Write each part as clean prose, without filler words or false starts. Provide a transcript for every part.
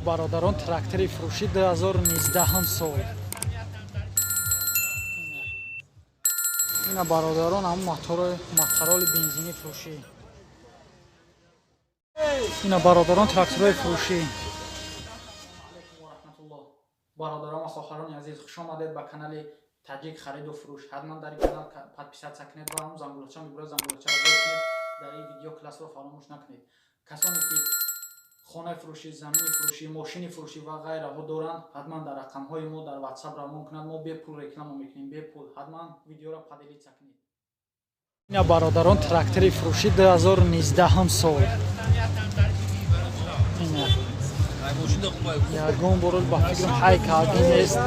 برادران تراکتوری فروشی 2019 سال. اینا برادران هم موتورال بنزینی فروشی. اینا برادران تراکتورهای فروشی. برادران و خواهران عزیز، خوش آمدید به کانال تاجیک خرید و فروش. حتما در این کانال подписаться کنید و هم زنگولچه میگوره زنگولچه را بزنید. در این ویدیو کلاس رو فراموش نکنید. کسانی که خانه فروشی، زمین فروشی، ماشین فروشی و غیره ها دارند، حتما در رقم های ما در واتساپ روان کنند. ما به پول رکلام میکنیم، به پول. حتما ویدیو را پدیلیت کنید. اینا برادران تراکتوری فروشی 2019 سال. اینا یگان برول با فکرم های کابین است.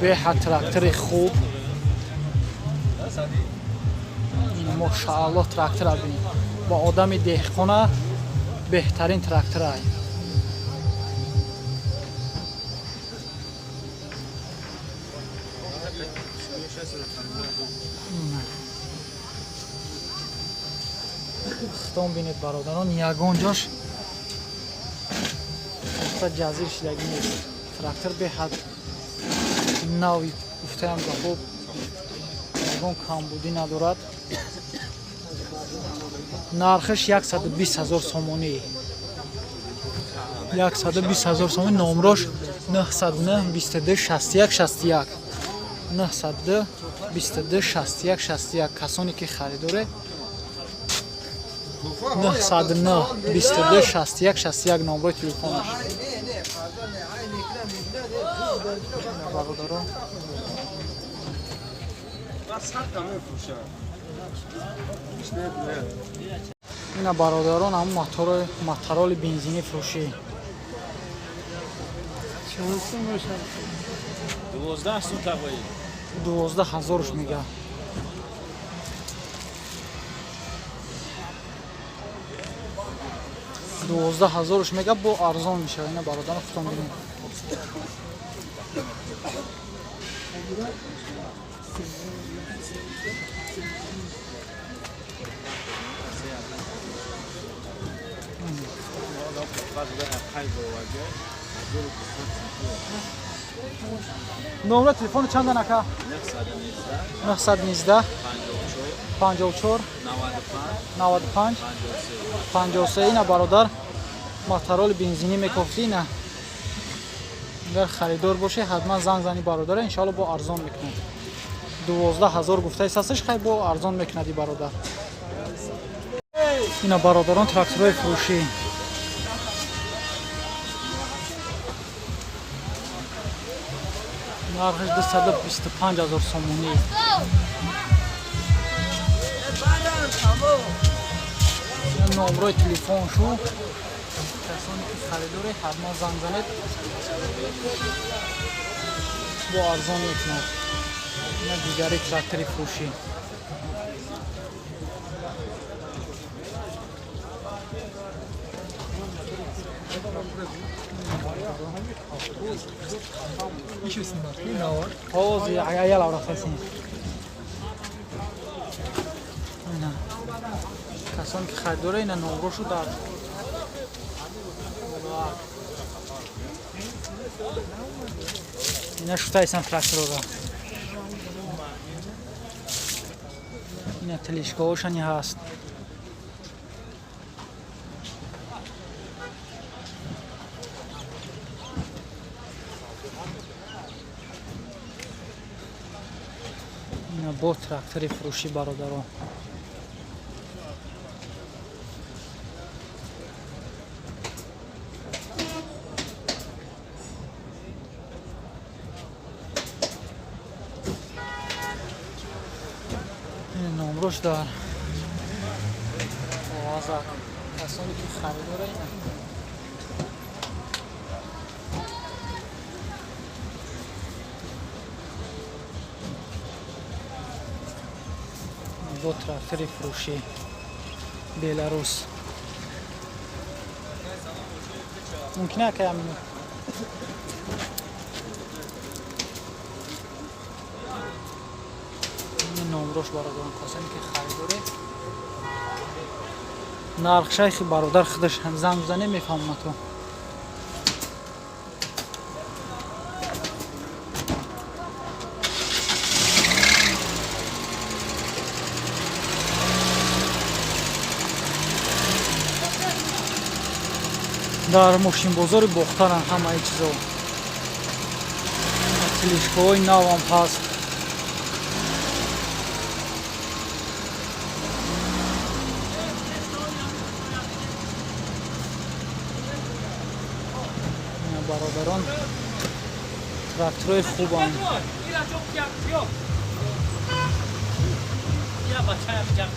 به تراکتور خوب. این ماشاءالله تراکتور ببینید. با آدم دهقانه بهترین تراکتور است. خطام بینید برادران، یگان جاش تا جزیر شدگی نیست. تراکتور به حد نوی گفته هم خوب یگان کمبودی ندارد. نرخش 120,000 سومونی. 120,000 سومونی. نمرش 909 22 61 61 902 22 61 61. کسانی که خریداره 909 22 61 61 نمره تلفنش. برادران اینا برادران هم موتورال بنزینی فروشی. 12,000 میگه. 12,000 میگه. با ارزان میشه. اینا برادران خودتون ببینید. نمره تلفن چند نکه؟ 919 54 95 53. اینا برادر موتورال بنزینی میکفتی. نه اگر خریدار باشه حتما زنگ زنی برادر، انشالله با ارزان میکنه. 12,000 گفته ایستش، خیلی با ارزان میکنه دی برادر. اینا برادران تراکتورهای فروشی. نرخش 225,000 سومونی. نمره تلفن شو کسانی که خریداره حتما زنگ زنید با ارزان میکنه. اینا دیگری تراکتوری فروشی. حوض عيال أو رخيصين. هنا كاسون كخدوره هنا نورشو دار. هنا شو تايسن تراكتورا. هنا تليشكوشاني هاست. با تراکتوری فروشی برادران. این نمرش دار. آوازه کسانی که خریداره اینه. با تراکتوری فروشی بلاروس. ممکنه که همینو این نمرش برادران کسانی که خریداره нарх шайхи бародар худаш занг зане мефаҳмам то. дар мошинбозори бохтаран ҳамаи чизо. Телешкаҳои навам ҳаст. бародарон тракторои хубанд. Я бачаям